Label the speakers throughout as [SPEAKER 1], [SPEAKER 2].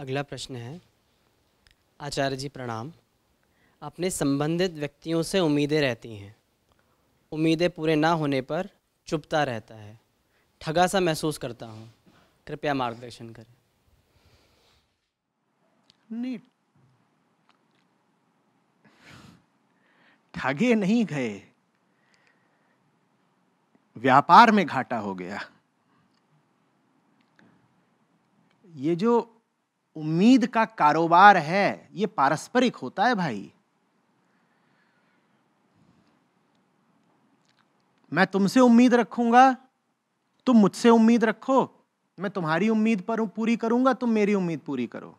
[SPEAKER 1] अगला प्रश्न है, आचार्य जी प्रणाम। अपने संबंधित व्यक्तियों से उम्मीदें रहती हैं, उम्मीदें पूरे ना होने पर चुभता रहता है, ठगा सा महसूस करता हूँ, कृपया मार्गदर्शन करें।
[SPEAKER 2] नहीं, ठगे नहीं गए, व्यापार में घाटा हो गया। ये जो उम्मीद का कारोबार है ये पारस्परिक होता है भाई। मैं तुमसे उम्मीद रखूंगा, तुम मुझसे उम्मीद रखो, मैं तुम्हारी उम्मीद पर पूरी करूंगा, तुम मेरी उम्मीद पूरी करो।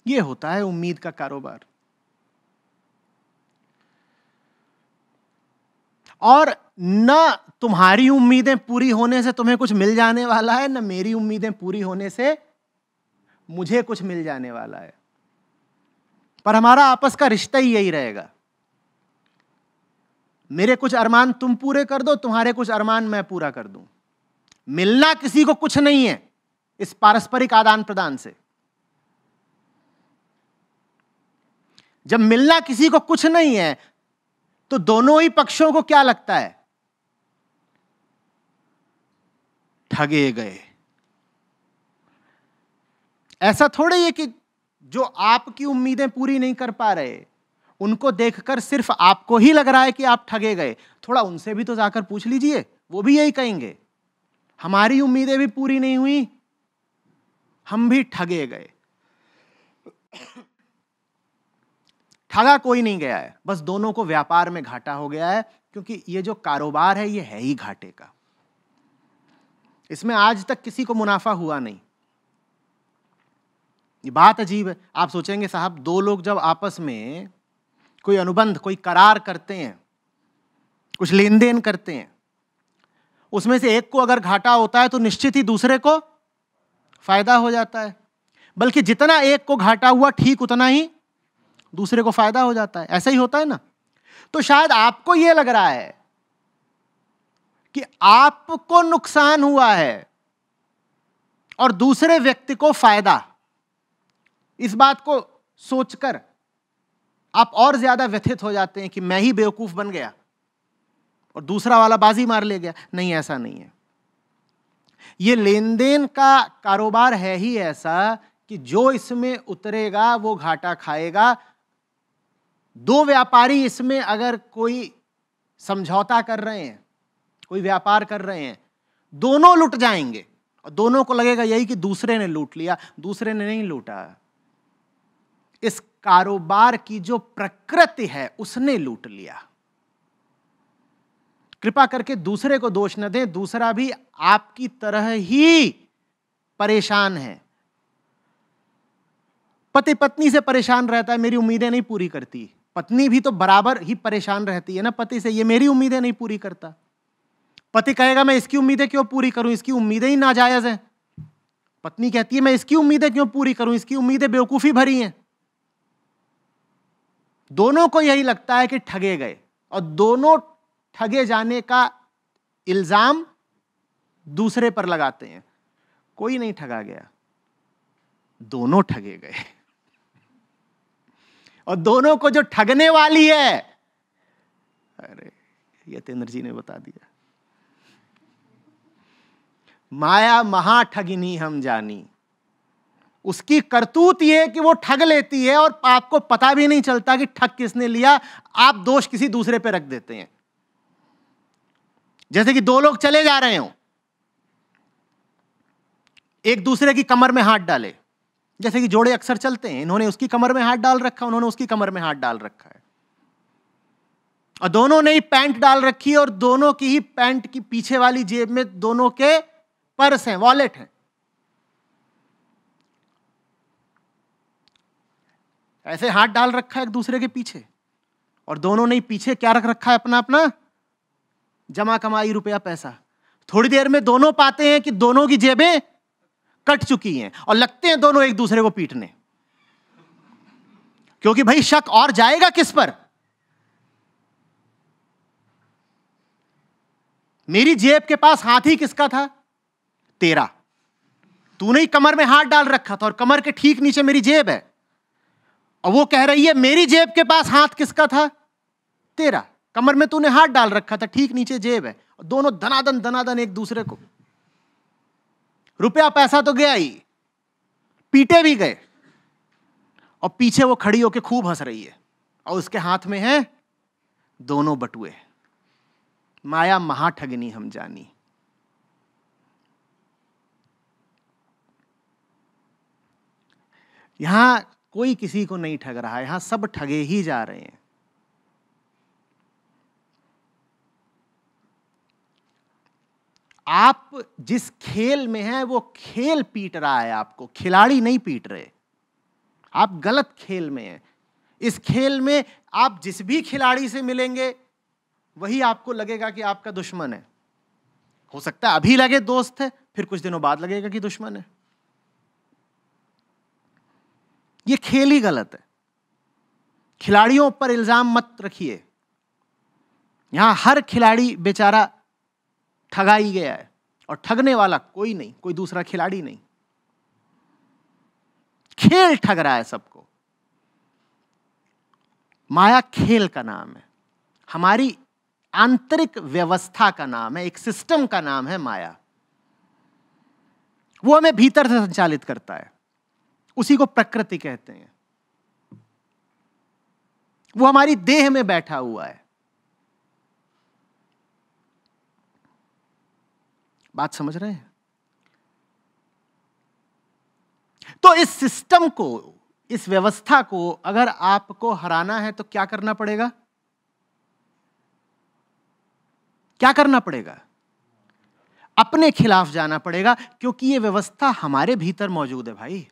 [SPEAKER 2] ये होता है उम्मीद का कारोबार। और न तुम्हारी उम्मीदें पूरी होने से तुम्हें कुछ मिल जाने वाला है, न मेरी उम्मीदें पूरी होने से मुझे कुछ मिल जाने वाला है। पर हमारा आपस का रिश्ता ही यही रहेगा। मेरे कुछ अरमान तुम पूरे कर दो, तुम्हारे कुछ अरमान मैं पूरा कर दूं। मिलना किसी को कुछ नहीं है इस पारस्परिक आदान प्रदान से। जब मिलना किसी को कुछ नहीं है तो दोनों ही पक्षों को क्या लगता है? ठगे गए। ऐसा थोड़ा ही है कि जो आपकी उम्मीदें पूरी नहीं कर पा रहे उनको देखकर सिर्फ आपको ही लग रहा है कि आप ठगे गए। थोड़ा उनसे भी तो जाकर पूछ लीजिए, वो भी यही कहेंगे, हमारी उम्मीदें भी पूरी नहीं हुई, हम भी ठगे गए। ठगा कोई नहीं गया है, बस दोनों को व्यापार में घाटा हो गया है, क्योंकि ये जो कारोबार है ये है ही घाटे का। इसमें आज तक किसी को मुनाफा हुआ नहीं। ये बात अजीब है। आप सोचेंगे साहब, दो लोग जब आपस में कोई अनुबंध, कोई करार करते हैं, कुछ लेन देन करते हैं, उसमें से एक को अगर घाटा होता है तो निश्चित ही दूसरे को फायदा हो जाता है। बल्कि जितना एक को घाटा हुआ ठीक उतना ही दूसरे को फायदा हो जाता है। ऐसा ही होता है ना। तो शायद आपको यह लग रहा है कि आपको नुकसान हुआ है और दूसरे व्यक्ति को फायदा। इस बात को सोचकर आप और ज्यादा व्यथित हो जाते हैं कि मैं ही बेवकूफ बन गया और दूसरा वाला बाजी मार ले गया। नहीं, ऐसा नहीं है। यह लेन देन का कारोबार है ही ऐसा कि जो इसमें उतरेगा वो घाटा खाएगा। दो व्यापारी इसमें अगर कोई समझौता कर रहे हैं, कोई व्यापार कर रहे हैं, दोनों लुट जाएंगे और दोनों को लगेगा यही कि दूसरे ने लूट लिया। दूसरे ने नहीं लूटा, इस कारोबार की जो प्रकृति है उसने लूट लिया। कृपा करके दूसरे को दोष न दें, दूसरा भी आपकी तरह ही परेशान है। पति पत्नी से परेशान रहता है, मेरी उम्मीदें नहीं पूरी करती। पत्नी भी तो बराबर ही परेशान रहती है ना पति से, ये मेरी उम्मीदें नहीं पूरी करता। पति कहेगा मैं इसकी उम्मीदें क्यों पूरी करूं, इसकी उम्मीदें ही नाजायज हैं। पत्नी कहती है मैं इसकी उम्मीदें क्यों पूरी करूं, इसकी उम्मीदें बेवकूफी भरी हैं। दोनों को यही लगता है कि ठगे गए और दोनों ठगे जाने का इल्जाम दूसरे पर लगाते हैं। कोई नहीं ठगा गया, दोनों ठगे गए। और दोनों को जो ठगने वाली है, अरे यतेंद्र जी ने बता दिया, माया महा ठगिनी हम जानी। उसकी करतूत यह कि वो ठग लेती है और आपको पता भी नहीं चलता कि ठग किसने लिया। आप दोष किसी दूसरे पे रख देते हैं। जैसे कि दो लोग चले जा रहे हो, एक दूसरे की कमर में हाथ डाले, जैसे कि जोड़े अक्सर चलते हैं, इन्होंने उसकी कमर में हाथ डाल रखा, उन्होंने उसकी कमर में हाथ डाल रखा है, और दोनों ने ही पैंट डाल रखी है और दोनों की ही पैंट की पीछे वाली जेब में दोनों के पर्स हैं, वॉलेट हैं। ऐसे हाथ डाल रखा है एक दूसरे के पीछे, और दोनों ने पीछे क्या रख रखा है, अपना अपना जमा कमाई रुपया पैसा। थोड़ी देर में दोनों पाते हैं कि दोनों की जेबें कट चुकी हैं और लगते हैं दोनों एक दूसरे को पीटने, क्योंकि भाई शक और जाएगा किस पर? मेरी जेब के पास हाथ ही किसका था? तेरा। तूने ही कमर में हाथ डाल रखा था और कमर के ठीक नीचे मेरी जेब है, और वो कह रही है मेरी जेब के पास हाथ किसका था? तेरा। कमर में तूने हाथ डाल रखा था, ठीक नीचे जेब है, और दोनों धनाधन धनाधन एक दूसरे को। रुपया पैसा तो गया ही, पीटे भी गए, और पीछे वो खड़ी होकर खूब हंस रही है, और उसके हाथ में है दोनों बटुए। माया महाठगनी हम जानी। यहां कोई किसी को नहीं ठग रहा है, यहां सब ठगे ही जा रहे हैं। आप जिस खेल में हैं वो खेल पीट रहा है आपको, खिलाड़ी नहीं पीट रहे। आप गलत खेल में हैं। इस खेल में आप जिस भी खिलाड़ी से मिलेंगे वही आपको लगेगा कि आपका दुश्मन है। हो सकता है अभी लगे दोस्त है, फिर कुछ दिनों बाद लगेगा कि दुश्मन है। ये खेल ही गलत है। खिलाड़ियों पर इल्जाम मत रखिए। यहां हर खिलाड़ी बेचारा ठगा ही गया है, और ठगने वाला कोई नहीं, कोई दूसरा खिलाड़ी नहीं। खेल ठग रहा है सबको। माया खेल का नाम है, हमारी आंतरिक व्यवस्था का नाम है, एक सिस्टम का नाम है माया। वो हमें भीतर से संचालित करता है, उसी को प्रकृति कहते हैं। वो हमारी देह में बैठा हुआ है। बात समझ रहे हैं? तो इस सिस्टम को, इस व्यवस्था को अगर आपको हराना है तो क्या करना पड़ेगा? क्या करना पड़ेगा? अपने खिलाफ जाना पड़ेगा, क्योंकि यह व्यवस्था हमारे भीतर मौजूद है भाई।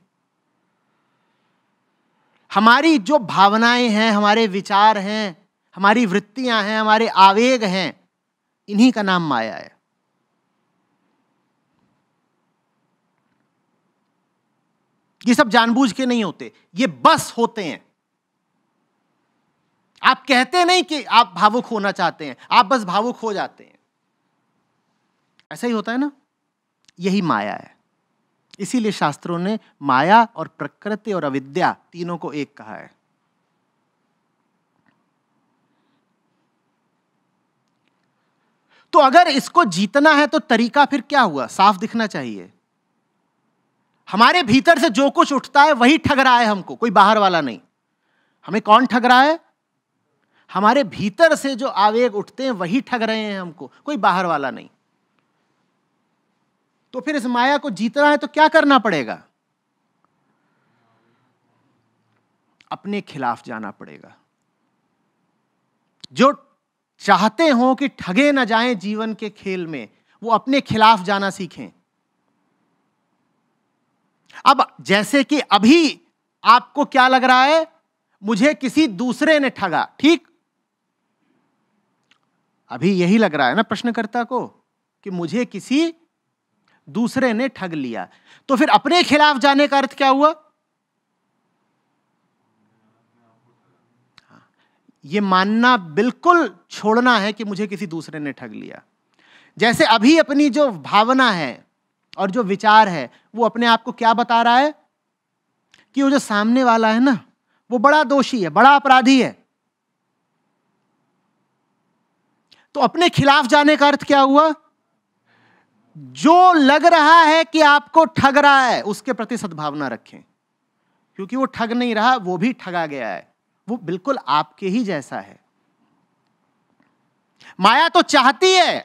[SPEAKER 2] हमारी जो भावनाएं हैं, हमारे विचार हैं, हमारी वृत्तियां हैं, हमारे आवेग हैं, इन्हीं का नाम माया है। ये सब जानबूझ के नहीं होते, ये बस होते हैं। आप कहते नहीं कि आप भावुक होना चाहते हैं, आप बस भावुक हो जाते हैं। ऐसा ही होता है ना? यही माया है। इसीलिए शास्त्रों ने माया और प्रकृति और अविद्या तीनों को एक कहा है। तो अगर इसको जीतना है तो तरीका फिर क्या हुआ? साफ दिखना चाहिए। हमारे भीतर से जो कुछ उठता है वही ठग रहा है हमको, कोई बाहर वाला नहीं। हमें कौन ठग रहा है? हमारे भीतर से जो आवेग उठते हैं वही ठग रहे हैं हमको, कोई बाहर वाला नहीं। तो फिर इस माया को जीतना है तो क्या करना पड़ेगा? अपने खिलाफ जाना पड़ेगा। जो चाहते हो कि ठगे न जाएं जीवन के खेल में, वो अपने खिलाफ जाना सीखें। अब जैसे कि अभी आपको क्या लग रहा है? मुझे किसी दूसरे ने ठगा, ठीक? अभी यही लग रहा है ना प्रश्नकर्ता को कि मुझे किसी दूसरे ने ठग लिया। तो फिर अपने खिलाफ जाने का अर्थ क्या हुआ? यह मानना बिल्कुल छोड़ना है कि मुझे किसी दूसरे ने ठग लिया। जैसे अभी अपनी जो भावना है और जो विचार है वो अपने आप को क्या बता रहा है? कि वो जो सामने वाला है ना, वो बड़ा दोषी है, बड़ा अपराधी है। तो अपने खिलाफ जाने का अर्थ क्या हुआ? जो लग रहा है कि आपको ठग रहा है उसके प्रति सद्भावना रखें, क्योंकि वो ठग नहीं रहा, वो भी ठगा गया है, वो बिल्कुल आपके ही जैसा है। माया तो चाहती है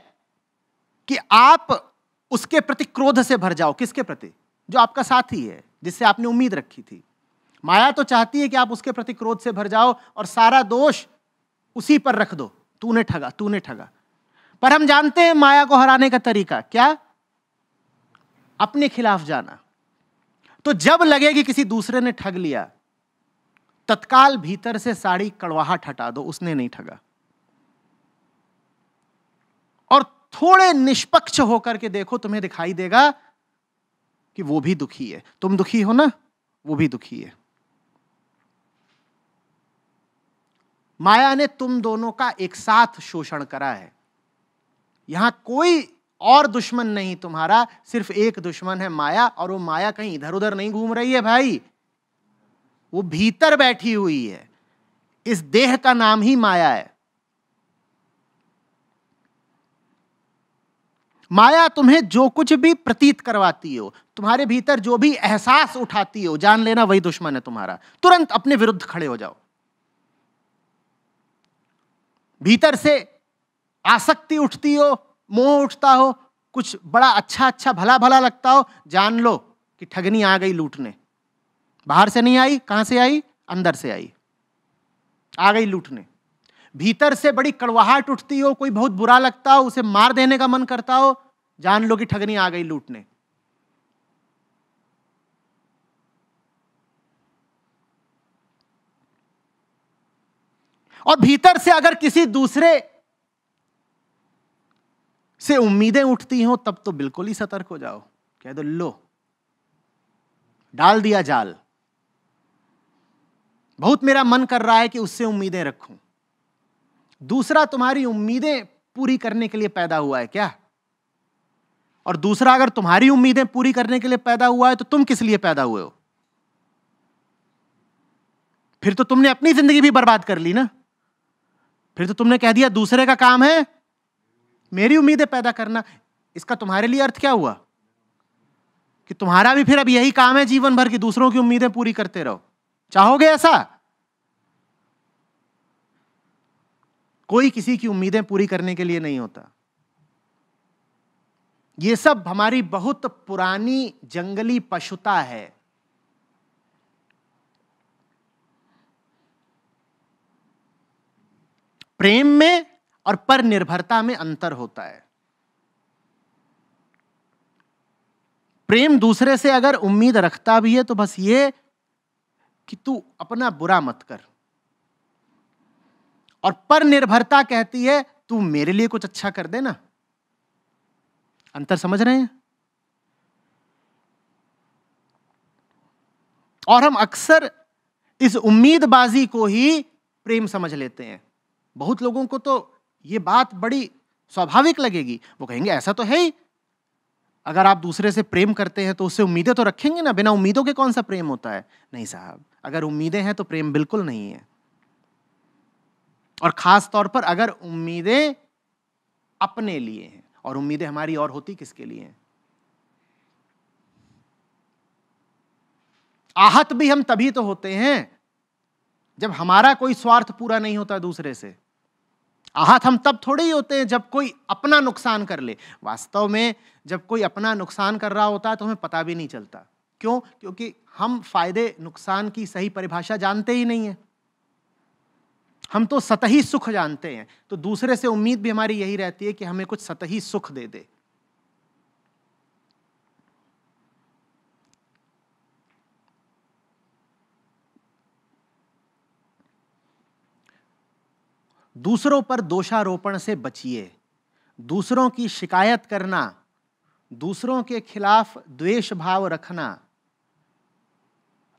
[SPEAKER 2] कि आप उसके प्रति क्रोध से भर जाओ। किसके प्रति? जो आपका साथी है, जिससे आपने उम्मीद रखी थी। माया तो चाहती है कि आप उसके प्रति क्रोध से भर जाओ और सारा दोष उसी पर रख दो, तूने ठगा, तूने ठगा। पर हम जानते हैं माया को हराने का तरीका क्या? अपने खिलाफ जाना। तो जब लगे कि किसी दूसरे ने ठग लिया, तत्काल भीतर से सारी कड़वाहट हटा दो, उसने नहीं ठगा। और थोड़े निष्पक्ष होकर के देखो, तुम्हें दिखाई देगा कि वो भी दुखी है। तुम दुखी हो ना, वो भी दुखी है। माया ने तुम दोनों का एक साथ शोषण करा है। यहां कोई और दुश्मन नहीं तुम्हारा, सिर्फ एक दुश्मन है माया, और वो माया कहीं इधर उधर नहीं घूम रही है भाई, वो भीतर बैठी हुई है। इस देह का नाम ही माया है। माया तुम्हें जो कुछ भी प्रतीत करवाती हो, तुम्हारे भीतर जो भी एहसास उठाती हो, जान लेना वही दुश्मन है तुम्हारा। तुरंत अपने विरुद्ध खड़े हो जाओ। भीतर से आसक्ति उठती हो, मोह उठता हो, कुछ बड़ा अच्छा अच्छा भला भला लगता हो, जान लो कि ठगनी आ गई लूटने। बाहर से नहीं आई, कहां से आई? अंदर से आई, आ गई लूटने। भीतर से बड़ी कड़वाहट उठती हो, कोई बहुत बुरा लगता हो, उसे मार देने का मन करता हो, जान लो कि ठगनी आ गई लूटने। और भीतर से अगर किसी दूसरे से उम्मीदें उठती हो, तब तो बिल्कुल ही सतर्क हो जाओ। कह दो लो, डाल दिया जाल। बहुत मेरा मन कर रहा है कि उससे उम्मीदें रखूं। दूसरा तुम्हारी उम्मीदें पूरी करने के लिए पैदा हुआ है क्या? और दूसरा अगर तुम्हारी उम्मीदें पूरी करने के लिए पैदा हुआ है, तो तुम किस लिए पैदा हुए हो? फिर तो तुमने अपनी जिंदगी भी बर्बाद कर ली ना। फिर तो तुमने कह दिया दूसरे का काम है मेरी उम्मीदें पैदा करना। इसका तुम्हारे लिए अर्थ क्या हुआ? कि तुम्हारा भी फिर अब यही काम है जीवन भर की दूसरों की उम्मीदें पूरी करते रहो। चाहोगे ऐसा? कोई किसी की उम्मीदें पूरी करने के लिए नहीं होता। यह सब हमारी बहुत पुरानी जंगली पशुता है। प्रेम में और पर निर्भरता में अंतर होता है। प्रेम दूसरे से अगर उम्मीद रखता भी है तो बस ये कि तू अपना बुरा मत कर, और पर निर्भरता कहती है तू मेरे लिए कुछ अच्छा कर दे ना। अंतर समझ रहे हैं? और हम अक्सर इस उम्मीदबाजी को ही प्रेम समझ लेते हैं। बहुत लोगों को तो यह बात बड़ी स्वाभाविक लगेगी। वो कहेंगे ऐसा तो है ही, अगर आप दूसरे से प्रेम करते हैं तो उससे उम्मीदें तो रखेंगे ना, बिना उम्मीदों के कौन सा प्रेम होता है? नहीं साहब, अगर उम्मीदें हैं तो प्रेम बिल्कुल नहीं है। और खास तौर पर अगर उम्मीदें अपने लिए हैं, और उम्मीदें हमारी और होती किसके लिए हैं? आहत भी हम तभी तो होते हैं जब हमारा कोई स्वार्थ पूरा नहीं होता दूसरे से। आहत हम तब थोड़े ही होते हैं जब कोई अपना नुकसान कर ले। वास्तव में जब कोई अपना नुकसान कर रहा होता है तो हमें पता भी नहीं चलता। क्यों? क्योंकि हम फायदे नुकसान की सही परिभाषा जानते ही नहीं है। हम तो सतही सुख जानते हैं। तो दूसरे से उम्मीद भी हमारी यही रहती है कि हमें कुछ सतही सुख दे दे। दूसरों पर दोषारोपण से बचिए। दूसरों की शिकायत करना, दूसरों के खिलाफ द्वेष भाव रखना,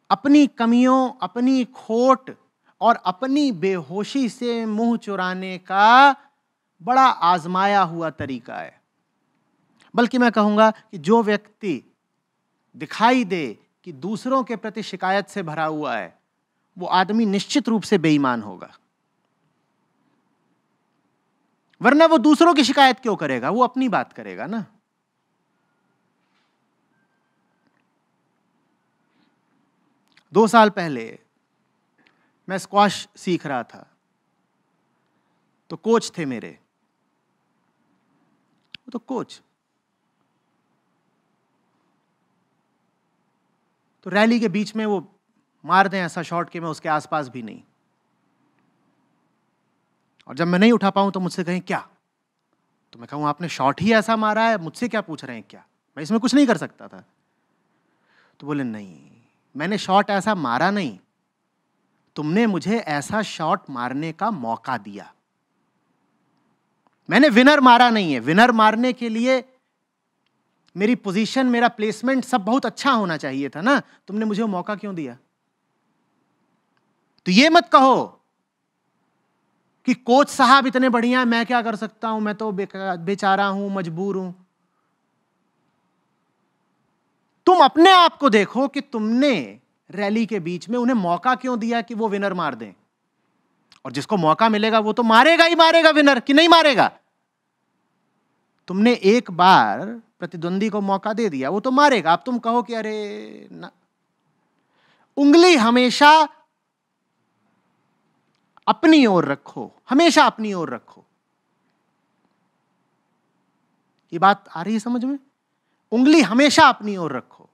[SPEAKER 2] अपनी कमियों, अपनी खोट और अपनी बेहोशी से मुंह चुराने का बड़ा आजमाया हुआ तरीका है। बल्कि मैं कहूंगा कि जो व्यक्ति दिखाई दे कि दूसरों के प्रति शिकायत से भरा हुआ है, वो आदमी निश्चित रूप से बेईमान होगा। वरना वो दूसरों की शिकायत क्यों करेगा? वो अपनी बात करेगा ना। दो साल पहले मैं स्क्वाश सीख रहा था, तो कोच थे मेरे। तो कोच तो रैली के बीच में वो मार दें ऐसा शॉट कि मैं उसके आसपास भी नहीं, और जब मैं नहीं उठा पाऊं तो मुझसे कहें क्या? तो मैं कहूं आपने शॉट ही ऐसा मारा है, मुझसे क्या पूछ रहे हैं? क्या मैं इसमें कुछ नहीं कर सकता था? तो बोले नहीं, मैंने शॉट ऐसा मारा नहीं, तुमने मुझे ऐसा शॉट मारने का मौका दिया। मैंने विनर मारा नहीं है। विनर मारने के लिए मेरी पोजीशन, मेरा प्लेसमेंट सब बहुत अच्छा होना चाहिए था ना। तुमने मुझे वो मौका क्यों दिया? तो ये मत कहो कि कोच साहब इतने बढ़िया हैं, मैं क्या कर सकता हूं, मैं तो बेचारा हूं, मजबूर हूं। तुम अपने आप को देखो कि तुमने रैली के बीच में उन्हें मौका क्यों दिया कि वो विनर मार दें। और जिसको मौका मिलेगा वो तो मारेगा ही मारेगा विनर, कि नहीं मारेगा। तुमने एक बार प्रतिद्वंदी को मौका दे दिया, वो तो मारेगा। अब तुम कहो कि अरे ना, उंगली हमेशा अपनी ओर रखो, हमेशा अपनी ओर रखो। ये बात आ रही है समझ में? उंगली हमेशा अपनी ओर रखो।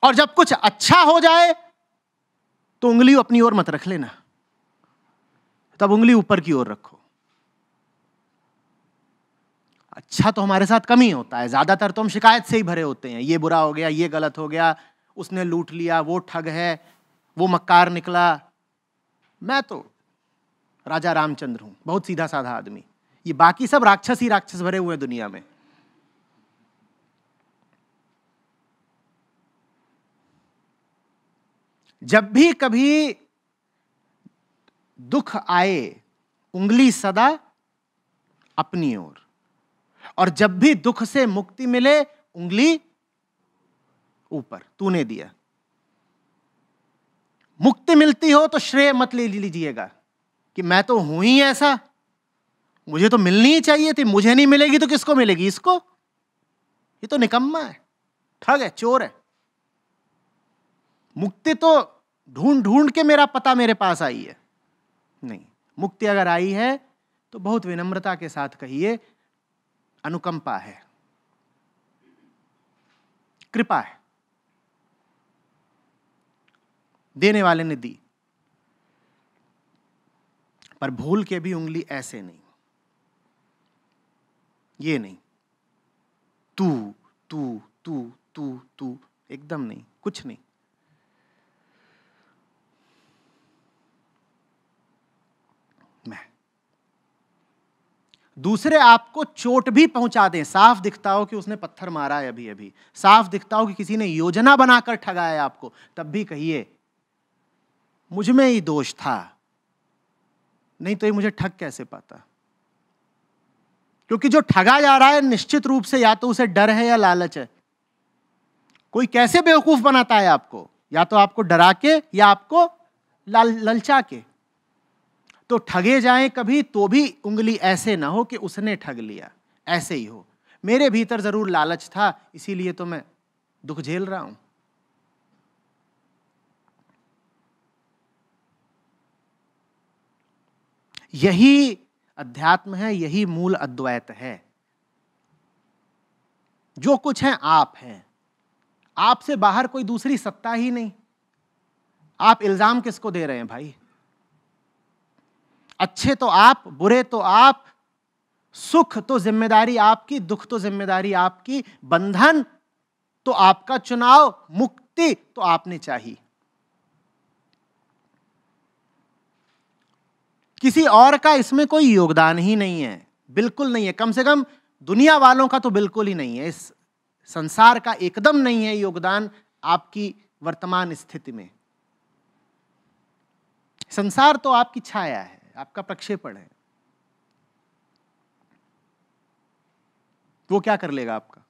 [SPEAKER 2] और जब कुछ अच्छा हो जाए तो उंगली अपनी ओर मत रख लेना, तब उंगली ऊपर की ओर रखो। अच्छा तो हमारे साथ कम ही होता है, ज्यादातर तो हम शिकायत से ही भरे होते हैं। ये बुरा हो गया, ये गलत हो गया, उसने लूट लिया, वो ठग है, वो मक्कार निकला। मैं तो राजा रामचंद्र हूं, बहुत सीधा साधा आदमी। ये बाकी सब राक्षस ही राक्षस भरे हुए हैं दुनिया में। जब भी कभी दुख आए, उंगली सदा अपनी ओर, और जब भी दुख से मुक्ति मिले, उंगली ऊपर, तूने दिया। मुक्ति मिलती हो तो श्रेय मत ले लीजिएगा कि मैं तो हूं ही ऐसा, मुझे तो मिलनी ही चाहिए थी, मुझे नहीं मिलेगी तो किसको मिलेगी? इसको, ये तो निकम्मा है, ठग है, चोर है। मुक्ति तो ढूंढ ढूंढ के मेरा पता मेरे पास आई है। नहीं, मुक्ति अगर आई है तो बहुत विनम्रता के साथ कहिए, अनुकंपा है, कृपा है, देने वाले ने दी। पर भूल के भी उंगली ऐसे नहीं, ये नहीं, तू तू तू तू तू, एकदम नहीं, कुछ नहीं। मैं, दूसरे आपको चोट भी पहुंचा दें, साफ दिखता हो कि उसने पत्थर मारा है अभी अभी, साफ दिखता हो कि किसी ने योजना बनाकर ठगाया आपको, तब भी कहिए मुझ में ही दोष था, नहीं तो ये मुझे ठग कैसे पाता। क्योंकि जो ठगा जा रहा है निश्चित रूप से या तो उसे डर है या लालच है। कोई कैसे बेवकूफ बनाता है आपको? या तो आपको डरा के या आपको ललचा के। तो ठगे जाएं कभी तो भी उंगली ऐसे ना हो कि उसने ठग लिया, ऐसे ही हो मेरे भीतर जरूर लालच था, इसीलिए तो मैं दुख झेल रहा हूं। यही अध्यात्म है, यही मूल अद्वैत है। जो कुछ है आप हैं, आपसे बाहर कोई दूसरी सत्ता ही नहीं। आप इल्जाम किसको दे रहे हैं भाई? अच्छे तो आप, बुरे तो आप, सुख तो जिम्मेदारी आपकी, दुख तो जिम्मेदारी आपकी, बंधन तो आपका चुनाव, मुक्ति तो आपने चाहिए। किसी और का इसमें कोई योगदान ही नहीं है, बिल्कुल नहीं है। कम से कम दुनिया वालों का तो बिल्कुल ही नहीं है, इस संसार का एकदम नहीं है योगदान आपकी वर्तमान स्थिति में। संसार तो आपकी छाया है, आपका प्रक्षेपण है। वो क्या कर लेगा आपका?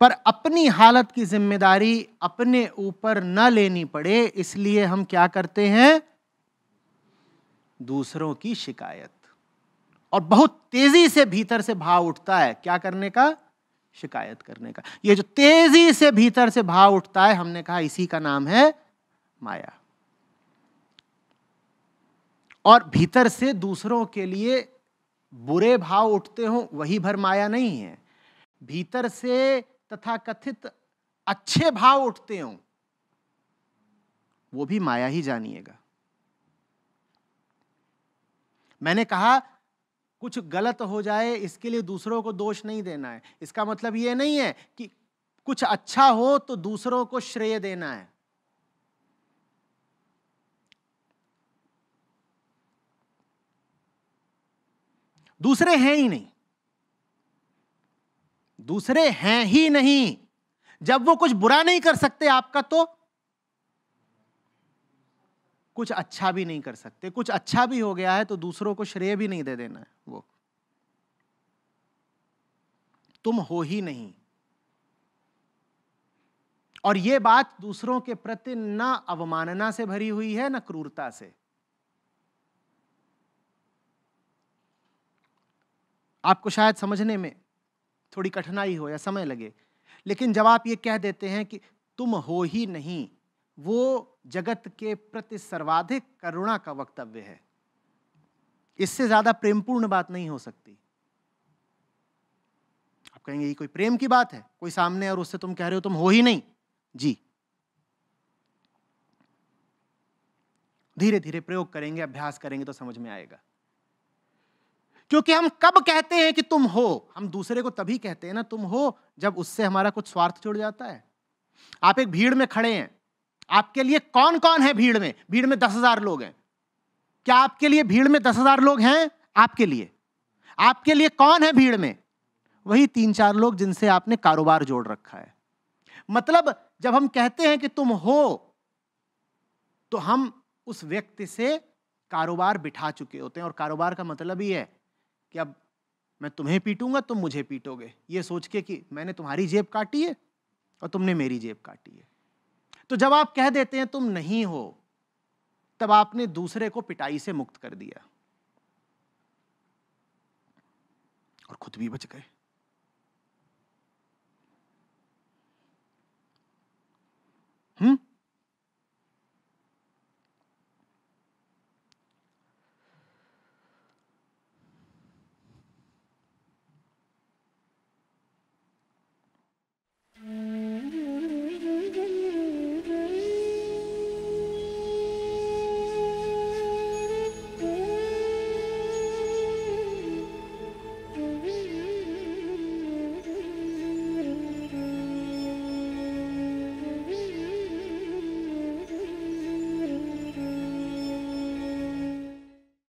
[SPEAKER 2] पर अपनी हालत की जिम्मेदारी अपने ऊपर न लेनी पड़े, इसलिए हम क्या करते हैं? दूसरों की शिकायत। और बहुत तेजी से भीतर से भाव उठता है, क्या करने का? शिकायत करने का। ये जो तेजी से भीतर से भाव उठता है, हमने कहा इसी का नाम है माया। और भीतर से दूसरों के लिए बुरे भाव उठते हो, वही भर माया नहीं है। भीतर से तथा कथित अच्छे भाव उठते हो, वो भी माया ही जानिएगा। मैंने कहा कुछ गलत हो जाए इसके लिए दूसरों को दोष नहीं देना है। इसका मतलब यह नहीं है कि कुछ अच्छा हो तो दूसरों को श्रेय देना है। दूसरे हैं ही नहीं, दूसरे हैं ही नहीं। जब वो कुछ बुरा नहीं कर सकते आपका, तो कुछ अच्छा भी नहीं कर सकते। कुछ अच्छा भी हो गया है तो दूसरों को श्रेय भी नहीं दे देना है। वो तुम हो ही नहीं, और ये बात दूसरों के प्रति न अवमानना से भरी हुई है न क्रूरता से। आपको शायद समझने में थोड़ी कठिनाई हो या समय लगे, लेकिन जब आप ये कह देते हैं कि तुम हो ही नहीं, वो जगत के प्रति सर्वाधिक करुणा का वक्तव्य है। इससे ज्यादा प्रेमपूर्ण बात नहीं हो सकती। आप कहेंगे ये कोई प्रेम की बात है? कोई सामने और उससे तुम कह रहे हो तुम हो ही नहीं। जी, धीरे धीरे प्रयोग करेंगे, अभ्यास करेंगे तो समझ में आएगा। क्योंकि हम कब कहते हैं कि तुम हो? हम दूसरे को तभी कहते हैं ना तुम हो, जब उससे हमारा कुछ स्वार्थ जुड़ जाता है। आप एक भीड़ में खड़े हैं, आपके लिए कौन कौन है भीड़ में? भीड़ में 10,000 लोग हैं। क्या आपके लिए भीड़ में 10,000 लोग हैं? आपके लिए कौन है भीड़ में? वही 3-4 लोग जिनसे आपने कारोबार जोड़ रखा है। मतलब जब हम कहते हैं कि तुम हो, तो हम उस व्यक्ति से कारोबार बिठा चुके होते हैं। और कारोबार का मतलब ही है कि अब मैं तुम्हें पीटूंगा, तुम मुझे पीटोगे, ये सोच के कि मैंने तुम्हारी जेब काटी है और तुमने मेरी जेब काटी है। तो जब आप कह देते हैं तुम नहीं हो, तब आपने दूसरे को पिटाई से मुक्त कर दिया और खुद भी बच गए।